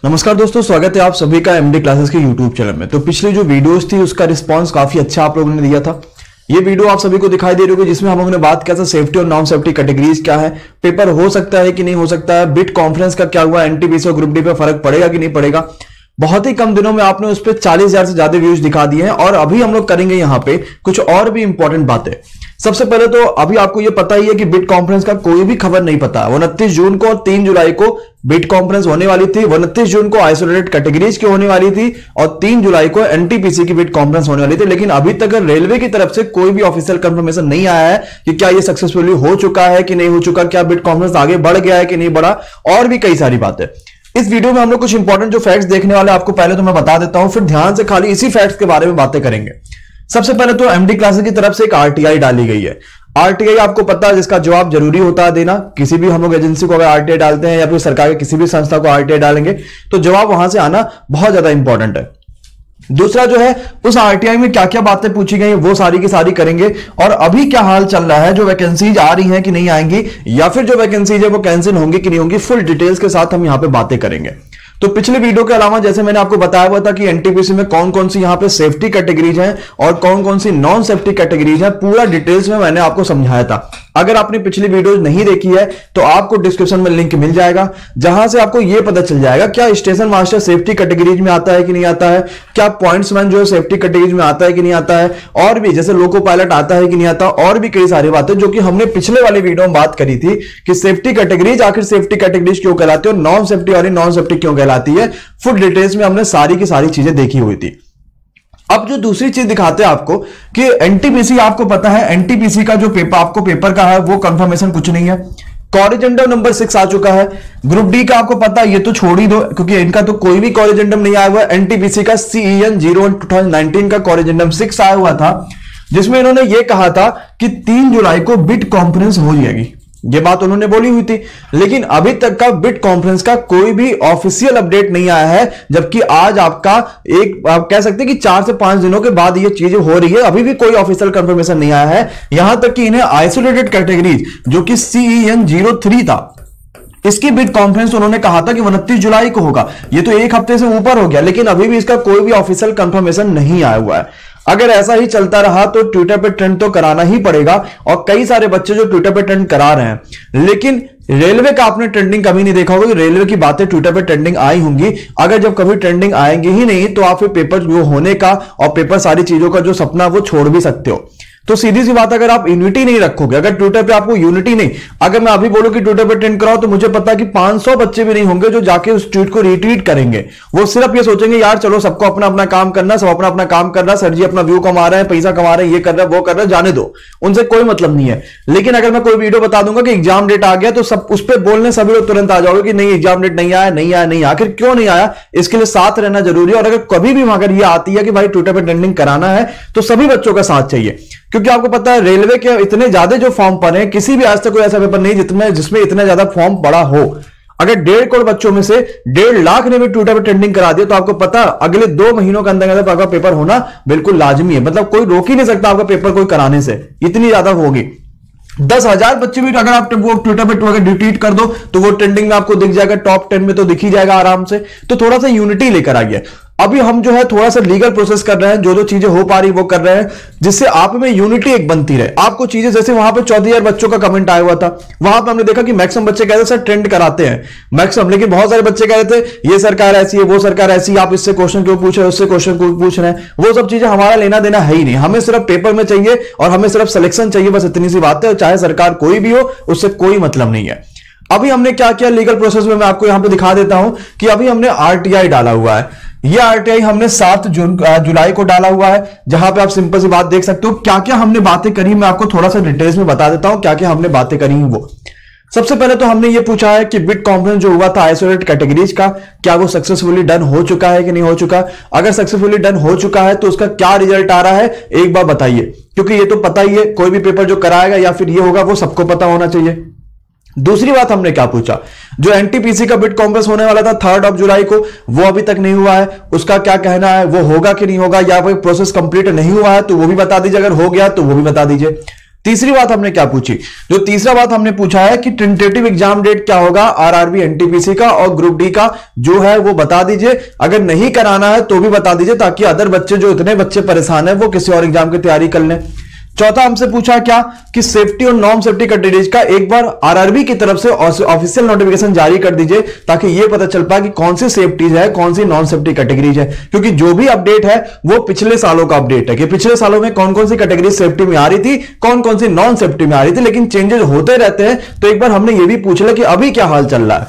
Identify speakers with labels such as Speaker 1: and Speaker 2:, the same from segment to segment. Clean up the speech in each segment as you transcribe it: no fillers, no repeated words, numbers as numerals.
Speaker 1: नमस्कार दोस्तों, स्वागत है आप सभी का एमडी क्लासेस के यूट्यूब चैनल में। तो पिछली जो वीडियोस थी उसका रिस्पांस काफी अच्छा आप लोगों ने दिया था। ये वीडियो आप सभी को दिखाई दे रही होगी जिसमें हम लोगों ने बात किया था सेफ्टी और नॉन सेफ्टी कैटेगरीज क्या है, पेपर हो सकता है कि नहीं हो सकता है, बिट कॉन्फ्रेंस का क्या हुआ, एनटीपीसी और ग्रुप डी पे फर्क पड़ेगा कि नहीं पड़ेगा। बहुत ही कम दिनों में आपने उस पर 40,000 से ज्यादा व्यूज दिखा दिए हैं। और अभी हम लोग करेंगे यहाँ पे कुछ और भी इंपॉर्टेंट बातें। सबसे पहले तो अभी आपको ये पता ही है कि बिट कॉन्फ्रेंस का कोई भी खबर नहीं पता। 29 जून को और 3 जुलाई को बिट कॉन्फ्रेंस होने वाली थी। 29 जून को आइसोलेटेड कैटेगरीज की होने वाली थी और 3 जुलाई को एनटीपीसी की बिट कॉन्फ्रेंस होने वाली थी। लेकिन अभी तक रेलवे की तरफ से कोई भी ऑफिशियल कंफर्मेशन नहीं आया है कि क्या ये सक्सेसफुली हो चुका है कि नहीं हो चुका, क्या बिट कॉन्फ्रेंस आगे बढ़ गया है कि नहीं बढ़ा, और भी कई सारी बातें। इस वीडियो में हम लोग कुछ इंपॉर्टेंट जो फैक्ट्स देखने वाले आपको पहले तो मैं बता देता हूं, फिर ध्यान से खाली इसी फैक्ट्स के बारे में बातें करेंगे। सबसे पहले तो एमडी क्लासेस की तरफ से एक आरटीआई डाली गई है। आरटीआई आपको पता है जिसका जवाब जरूरी होता है देना। किसी भी हम लोग एजेंसी को अगर आरटीआई डालते हैं या फिर सरकार के किसी भी संस्था को आरटीआई डालेंगे तो जवाब वहां से आना बहुत ज्यादा इंपॉर्टेंट है। दूसरा जो है उस आरटीआई में क्या क्या बातें पूछी गई वो सारी की सारी करेंगे। और अभी क्या हाल चल रहा है, जो वैकेंसीज आ रही हैं कि नहीं आएंगी, या फिर जो वैकेंसीज है वो कैंसिल होंगी कि नहीं होंगी, फुल डिटेल्स के साथ हम यहां पे बातें करेंगे। तो पिछले वीडियो के अलावा जैसे मैंने आपको बताया हुआ था कि एनटीपीसी में कौन कौन सी यहां पे सेफ्टी कैटेगरीज हैं और कौन कौन सी नॉन सेफ्टी कैटेगरीज हैं, पूरा डिटेल्स में मैंने आपको समझाया था। अगर आपने पिछली वीडियो नहीं देखी है तो आपको डिस्क्रिप्शन में लिंक मिल जाएगा, जहां से आपको यह पता चल जाएगा क्या स्टेशन मास्टर सेफ्टी कैटेगरीज में आता है कि नहीं आता है, क्या पॉइंट्समैन जो है सेफ्टी कैटेगरीज में आता है कि नहीं आता है, और भी जैसे लोको पायलट आता है कि नहीं आता, और भी कई सारी बातें जो कि हमने पिछले वाले वीडियो में बात करी थी कि सेफ्टी कैटेगरीज आखिर सेफ्टी कैटेगरीज क्यों कहलाती है और नॉन सेफ्टी वाली नॉन सेफ्टी क्यों कहलाती है। फुल डिटेल्स में हमने सारी की सारी चीजें देखी हुई थी। अब जो दूसरी चीज दिखाते हैं आपको कि एनटीपीसी, आपको पता है एनटीपीसी का जो पेपर आपको पेपर का है वो कंफर्मेशन कुछ नहीं है। कॉरिजेंडम नंबर 6 आ चुका है। ग्रुप डी का आपको पता है, ये तो छोड़ ही दो क्योंकि इनका तो कोई भी कॉरिजेंडम नहीं आया हुआ। एनटीपीसी का CEN 01 2019 का कॉरिजेंडम 6 आया हुआ था, जिसमें इन्होंने ये कहा था कि 3 जुलाई को बिट कॉन्फ्रेंस हो जाएगी। ये बात उन्होंने बोली हुई थी, लेकिन अभी तक का बिट कॉन्फ्रेंस का कोई भी ऑफिशियल अपडेट नहीं आया है। जबकि आज आपका आप कह सकते हैं कि 4 से 5 दिनों के बाद ये चीजें हो रही है, अभी भी कोई ऑफिशियल कंफर्मेशन नहीं आया है। यहां तक कि इन्हें आइसोलेटेड कैटेगरीज जो कि CEN 03 था, इसकी बिट कॉन्फ्रेंस उन्होंने कहा था कि 29 जुलाई को होगा। ये तो एक हफ्ते से ऊपर हो गया, लेकिन अभी भी इसका कोई भी ऑफिशियल कंफर्मेशन नहीं आया हुआ है। अगर ऐसा ही चलता रहा तो ट्विटर पे ट्रेंड तो कराना ही पड़ेगा, और कई सारे बच्चे जो ट्विटर पे ट्रेंड करा रहे हैं। लेकिन रेलवे का आपने ट्रेंडिंग कभी नहीं देखा होगा कि रेलवे की बातें ट्विटर पे ट्रेंडिंग आई होंगी। अगर जब कभी ट्रेंडिंग आएंगी ही नहीं तो आप फिर पेपर जो होने का और पेपर सारी चीजों का जो सपना वो छोड़ भी सकते हो। तो सीधी सी बात, अगर आप यूनिटी नहीं रखोगे, अगर ट्विटर पे आपको यूनिटी नहीं, अगर मैं अभी बोलूं कि ट्विटर पे ट्रेंड कराओ तो मुझे पता है कि 500 बच्चे भी नहीं होंगे जो जाके उस ट्वीट को रीट्वीट करेंगे। वो सिर्फ ये सोचेंगे यार चलो सबको अपना अपना काम करना, सब अपना अपना काम कर रहा, सर जी अपना व्यू कमा रहे हैं, पैसा कमा रहे हैं, ये कर रहे हैं वो कर रहे हैं, जाने दो, उनसे कोई मतलब नहीं है। लेकिन अगर मैं कोई वीडियो बता दूंगा कि एग्जाम डेट आ गया तो सब उस पर बोलने सभी लोग तुरंत आ जाओगे कि नहीं एग्जाम डेट नहीं आया नहीं आया नहीं आया। आखिर क्यों नहीं आया, इसके लिए साथ रहना जरूरी है। और अगर कभी भी अगर ये आती है कि भाई ट्विटर पर ट्रेंडिंग कराना है तो सभी बच्चों का साथ चाहिए, क्योंकि आपको पता है रेलवे के इतने ज्यादा जो फॉर्म पड़े हैं, किसी भी आज तक कोई ऐसा पेपर नहीं जिसमें इतना ज्यादा फॉर्म पड़ा हो। अगर 1.5 करोड़ बच्चों में से 1.5 लाख ने भी ट्विटर पर ट्रेंडिंग करा दिया तो आपको पता अगले 2 महीनों के अंदर आपका पेपर होना बिल्कुल लाजमी है। मतलब कोई रोक ही नहीं सकता आपका पेपर कोई कराने से, इतनी ज्यादा होगी। 10,000 बच्चे भी अगर आप वो ट्विटर पे अगर डिलीट कर दो तो वो ट्रेंडिंग में आपको दिख जाएगा, टॉप 10 में तो दिख ही जाएगा आराम से। तो थोड़ा सा यूनिटी लेकर आइए। अभी हम जो है थोड़ा सा लीगल प्रोसेस कर रहे हैं, जो जो चीजें हो पा रही वो कर रहे हैं, जिससे आप में यूनिटी एक बनती रहे। आपको चीजें जैसे वहां पे 14,000 बच्चों का कमेंट आया हुआ था, वहां पे हमने देखा कि मैक्सिमम बच्चे कहते सर ट्रेंड कराते हैं मैक्सिमम, लेकिन बहुत सारे बच्चे कह रहे थे ये सरकार ऐसी है वो सरकार ऐसी, आप इससे क्वेश्चन क्यों पूछ रहे हो उससे क्वेश्चन क्यों पूछ रहे हैं। वो सब चीजें हमारा लेना देना है ही नहीं, हमें सिर्फ पेपर में चाहिए और हमें सिर्फ सिलेक्शन चाहिए, बस इतनी सी बात है। चाहे सरकार कोई भी हो उससे कोई मतलब नहीं है। अभी हमने क्या किया लीगल प्रोसेस में, मैं आपको यहां पे दिखा देता हूं कि अभी हमने आरटीआई डाला हुआ है। यह आरटीआई हमने 7 जुलाई को डाला हुआ है, जहां पे आप सिंपल सी बात देख सकते हो। क्या क्या हमने बातें करी मैं आपको थोड़ा सा डिटेल्स में बता देता हूं क्या क्या हमने बातें करी वो। सबसे पहले तो हमने ये पूछा है कि बिट कॉन्फ्रेंस जो हुआ था आइसोलेटेड कैटेगरीज का, क्या वो सक्सेसफुली डन हो चुका है कि नहीं हो चुका। अगर सक्सेसफुली डन हो चुका है तो उसका क्या रिजल्ट आ रहा है एक बार बताइए, क्योंकि ये तो पता ही है कोई भी पेपर जो कराएगा या फिर ये होगा वो सबको पता होना चाहिए। दूसरी बात हमने क्या पूछा, जो एनटीपीसी का बिट कॉन्फ्रेंस होने वाला था 3 जुलाई को, वो अभी तक नहीं हुआ है, उसका क्या कहना है, वो होगा कि नहीं होगा, या फिर प्रोसेस कंप्लीट नहीं हुआ है तो वो भी बता दीजिए, अगर हो गया तो वो भी बता दीजिए। तीसरी बात हमने क्या पूछी, जो तीसरा बात हमने पूछा है कि टेंटेटिव एग्जाम डेट क्या होगा आरआरबी एनटीपीसी का और ग्रुप डी का जो है वो बता दीजिए। अगर नहीं कराना है तो भी बता दीजिए, ताकि अदर बच्चे जो इतने बच्चे परेशान है वो किसी और एग्जाम की तैयारी कर लें। चौथा हमसे पूछा क्या कि सेफ्टी और नॉन सेफ्टी कैटेगरीज का एक बार आरआरबी की तरफ से ऑफिशियल नोटिफिकेशन जारी कर दीजिए, ताकि यह पता चल पाए कि कौन सी सेफ्टीज है, कौन सी नॉन सेफ्टी कैटेगरीज है। क्योंकि जो भी अपडेट है वो पिछले सालों का अपडेट है कि पिछले सालों में कौन कौन सी कैटेगरी सेफ्टी में आ रही थी, कौन कौन सी नॉन सेफ्टी में आ रही थी, लेकिन चेंजेस होते रहते हैं। तो एक बार हमने ये भी पूछ लिया कि अभी क्या हाल चल रहा है।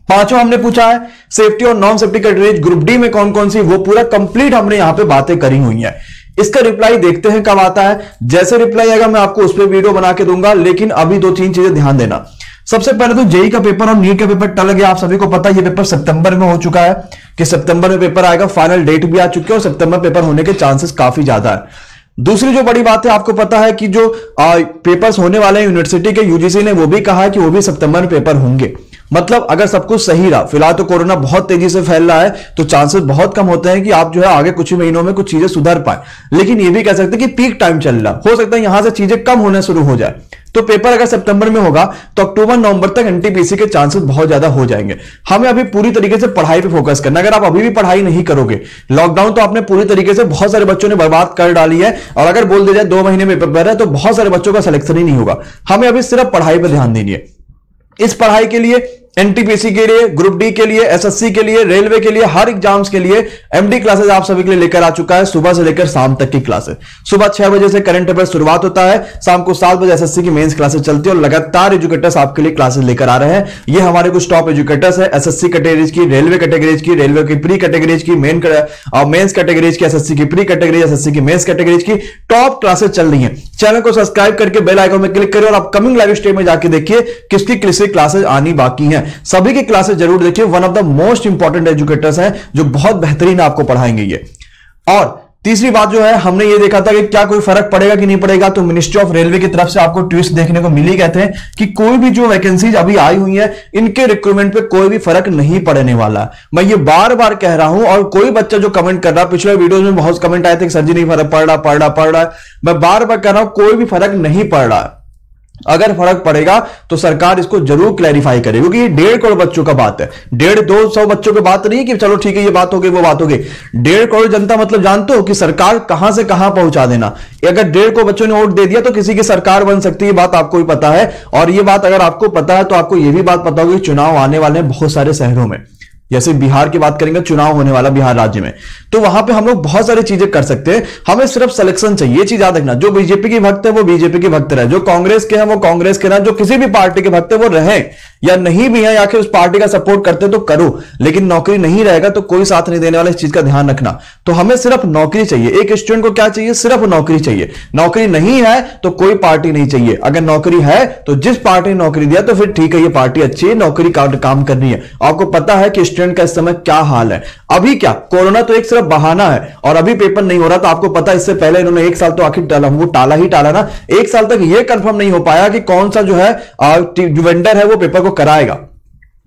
Speaker 1: पांचों हमने पूछा है सेफ्टी और non safety categories group D में कौन कौन सी, वो पूरा कंप्लीट हमने यहां पे बातें करी हुई है। इसका रिप्लाई देखते हैं कब आता है। जैसे रिप्लाई आएगा मैं आपको उस पर वीडियो बना के दूंगा, लेकिन अभी 2-3 चीजें ध्यान देना। सबसे पहले तो जेई का पेपर और नीट का पेपर टल गया। आप सभी को पता है ये पेपर सितंबर में हो चुका है कि सितंबर में पेपर आएगा, फाइनल डेट भी आ चुकी है और सितंबर पेपर होने के चांसेस काफी ज्यादा है। दूसरी जो बड़ी बात है, आपको पता है कि जो पेपर्स होने वाले हैं यूनिवर्सिटी के, यूजीसी ने वो भी कहा है कि वो भी सितंबर में पेपर होंगे। मतलब अगर सब कुछ सही रहा, फिलहाल तो कोरोना बहुत तेजी से फैल रहा है तो चांसेस बहुत कम होते हैं कि आप जो है आगे कुछ ही महीनों में कुछ चीजें सुधर पाए। लेकिन ये भी कह सकते हैं कि पीक टाइम चल रहा, हो सकता है यहां से चीजें कम होने शुरू हो जाए। तो पेपर अगर सितंबर में होगा तो अक्टूबर नवंबर तक एनटीपीसी के चांसेस बहुत ज्यादा हो जाएंगे। हमें अभी पूरी तरीके से पढ़ाई पे फोकस करना। अगर आप अभी भी पढ़ाई नहीं करोगे, लॉकडाउन तो आपने पूरी तरीके से बहुत सारे बच्चों ने बर्बाद कर डाली है, और अगर बोल दिया जाए 2 महीने में पेपर है तो बहुत सारे बच्चों का सिलेक्शन ही नहीं होगा। हमें अभी सिर्फ पढ़ाई पर ध्यान देनी है। इस पढ़ाई के लिए एनटीपीसी के लिए, ग्रुप डी के लिए, एसएससी के लिए, रेलवे के लिए, हर एग्जाम्स के लिए एमडी क्लासेस आप सभी के लिए लेकर आ चुका है। सुबह से लेकर शाम तक की क्लासेस, सुबह 6 बजे से करंट अफेयर शुरुआत होता है, शाम को 7 बजे एसएससी की मेंस क्लासेस चलती है और लगातार एजुकेटर्स आपके लिए क्लासेस लेकर आ रहे हैं। ये हमारे कुछ टॉप एजुकेटर्स है एसएससी कैटेगरीज की, रेलवे कैटेगरीज की, रेलवे की प्री कैटेगरीज की, मेंस कैटेगरीज की, एसएससी की प्री कैटेगरी, एसएससी की मेंस कैटेगरीज की टॉप क्लासेस चल रही है। चैनल को सब्सक्राइब करके बेल आइकन में क्लिक करें और अपकमिंग लाइव स्ट्रीम में जाके देखिए किसकी किसकी क्लासेस आनी बाकी हैं। सभी की क्लासेस जरूर देखिए। One of the most important educators हैं जो बहुत बेहतरीन आपको पढ़ाएंगे ये। और तीसरी बात जो है, हमने ये देखा था कि क्या कोई फर्क पड़ेगा कि नहीं पड़ेगा, तो मिनिस्ट्री ऑफ रेलवे की तरफ से आपको ट्वीट्स देखने को मिली। कहते हैं कि कोई भी जो वैकेंसीज अभी आई हुई है इनके रिक्रूटमेंट पे कोई भी फर्क नहीं पड़ने वाला। मैं ये बार बार कह रहा हूं, और कोई बच्चा जो कमेंट कर रहा है, पिछले वीडियोस में बहुत कमेंट आए थे कि सर जी नहीं फर्क पड़ रहा है। मैं बार बार कह रहा हूं कोई भी फर्क नहीं पड़ रहा है। अगर फर्क पड़ेगा तो सरकार इसको जरूर क्लैरिफाई करे, क्योंकि ये 1.5 करोड़ बच्चों का बात है। 150-200 बच्चों की बात नहीं है कि चलो ठीक है ये बात हो गई वो बात हो गई। 1.5 करोड़ जनता मतलब जानते हो कि सरकार कहां से कहां पहुंचा देना। अगर 1.5 करोड़ बच्चों ने वोट दे दिया तो किसी की सरकार बन सकती है, बात आपको भी पता है। और ये बात अगर आपको पता है तो आपको ये भी बात पता होगी चुनाव आने वाले हैं बहुत सारे शहरों में। जैसे बिहार की बात करेंगे, चुनाव होने वाला बिहार राज्य में, तो वहां पे हम लोग बहुत सारी चीजें कर सकते हैं। हमें सिर्फ सिलेक्शन चाहिए। ये चीज याद रखना, जो बीजेपी के भक्त है वो बीजेपी के भक्त रहे, जो कांग्रेस के हैं वो कांग्रेस के रहे, जो किसी भी पार्टी के भक्त है वो रहे या नहीं भी है, या फिर उस पार्टी का सपोर्ट करते तो करो, लेकिन नौकरी नहीं रहेगा तो कोई साथ नहीं देने वाला। इस चीज का ध्यान रखना। तो हमें सिर्फ नौकरी चाहिए। एक स्टूडेंट को क्या चाहिए? सिर्फ नौकरी चाहिए। नौकरी नहीं है तो कोई पार्टी नहीं चाहिए। अगर नौकरी है तो जिस पार्टी ने नौकरी दिया तो फिर ठीक है, ये पार्टी अच्छी है, नौकरी का काम करनी है। आपको पता है कि स्टूडेंट का इस समय क्या हाल है। अभी क्या कोरोना तो एक सिर्फ बहाना है और अभी पेपर नहीं हो रहा। तो आपको पता है इससे पहले इन्होंने 1 साल तो आखिर टाला ना। 1 साल तक यह कंफर्म नहीं हो पाया कि कौन सा जो है वेंडर है वो पेपर को कराएगा।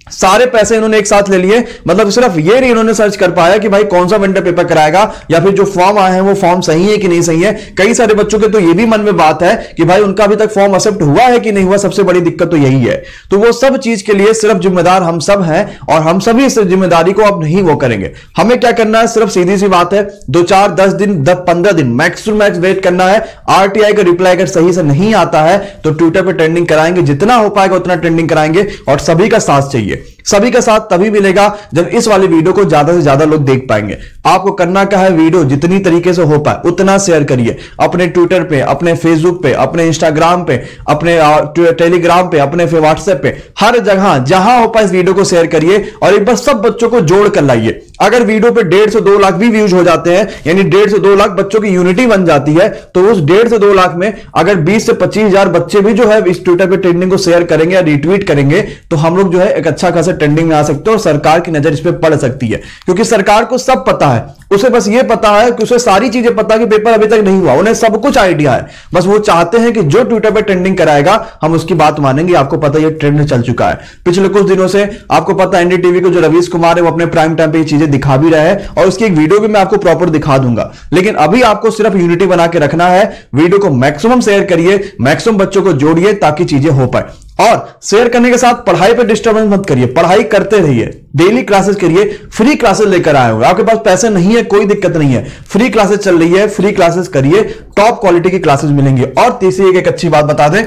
Speaker 1: सारे पैसे इन्होंने एक साथ ले लिए। मतलब सिर्फ ये नहीं इन्होंने सर्च कर पाया कि भाई कौन सा वेंडर पेपर कराएगा, या फिर जो फॉर्म आए हैं वो फॉर्म सही है कि नहीं सही है। कई सारे बच्चों के तो ये भी मन में बात है कि भाई उनका अभी तक फॉर्म एक्सेप्ट हुआ है कि नहीं हुआ। सबसे बड़ी दिक्कत तो यही है। तो वो सब चीज के लिए सिर्फ जिम्मेदार हम सब हैं, और हम सभी इस जिम्मेदारी को अब नहीं वो करेंगे। हमें क्या करना है? सिर्फ सीधी सी बात है, 2-4-10 दिन 15 दिन मैक्स टू मैक्स वेट करना है। आरटीआई का रिप्लाई अगर सही से नहीं आता है तो ट्विटर पर ट्रेंडिंग कराएंगे, जितना हो पाएगा उतना ट्रेंडिंग कराएंगे। और सभी का साथ चाहिए। सभी का साथ तभी मिलेगा जब इस वाली वीडियो को ज्यादा से ज्यादा लोग देख पाएंगे। आपको करना क्या है? वीडियो जितनी तरीके से हो पाए उतना शेयर करिए। अपने ट्विटर पे, अपने फेसबुक पे, अपने इंस्टाग्राम पे, अपने टेलीग्राम पे, अपने व्हाट्सएप पे, हर जगह जहां हो पाए इस वीडियो को शेयर करिए और एक बार सब बच्चों को जोड़ कर लाइए। अगर वीडियो पे 1.5 से 2 लाख भी व्यूज हो जाते हैं, यानी 1.5 से 2 लाख बच्चों की यूनिटी बन जाती है, तो उस 1.5 से 2 लाख में अगर 20 से 25 हजार बच्चे भी जो है इस ट्विटर पे ट्रेंडिंग को शेयर करेंगे या रिट्वीट करेंगे, तो हम लोग जो है एक अच्छा खासा ट्रेंडिंग में आ सकते हो और सरकार की नजर इस पर पड़ सकती है, क्योंकि सरकार को सब पता है, उसे बस ये पता है कि उसे सारी चीजें पता कि पेपर अभी तक नहीं हुआ, उन्हें सब कुछ आइडिया है, बस वो चाहते हैं कि जो ट्विटर पे ट्रेंडिंग कराएगा हम उसकी बात मानेंगे। आपको पता है ये ट्रेंड चल चुका है पिछले कुछ दिनों से, आपको पता है एनडीटीवी को जो रवीश कुमार है वो अपने प्राइम टाइम पे ये चीजें दिखा भी रहा है और उसकी एक वीडियो भी मैं आपको प्रॉपर दिखा दूंगा। लेकिन अभी आपको सिर्फ यूनिटी बना के रखना है, वीडियो को मैक्सिमम शेयर करिए, मैक्सिमम बच्चों को जोड़िए ताकि चीजें हो पाए। और शेयर करने के साथ पढ़ाई पे डिस्टर्बेंस मत करिए, पढ़ाई करते रहिए, डेली क्लासेस करिए, फ्री क्लासेस लेकर आए होंगे, आपके पास पैसे नहीं है कोई दिक्कत नहीं है, फ्री क्लासेस चल रही है, फ्री क्लासेस करिए, टॉप क्वालिटी की क्लासेस मिलेंगी। और तीसरी एक अच्छी बात बता दें,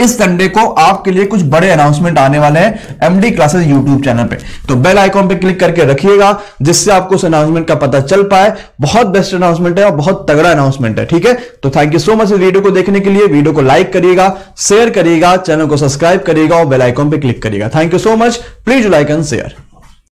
Speaker 1: इस संडे को आपके लिए कुछ बड़े अनाउंसमेंट आने वाले हैं एमडी क्लासेस यूट्यूब चैनल पे, तो बेल आइकॉन पे क्लिक करके रखिएगा जिससे आपको उस अनाउंसमेंट का पता चल पाए। बहुत बेस्ट अनाउंसमेंट है और बहुत तगड़ा अनाउंसमेंट है, ठीक है। तो थैंक यू सो मच इस वीडियो को देखने के लिए, वीडियो को लाइक करिएगा, शेयर करिएगा, चैनल को सब्सक्राइब करिएगा और बेल आइकॉन पे क्लिक करिएगा। Thank you so much, please like and share.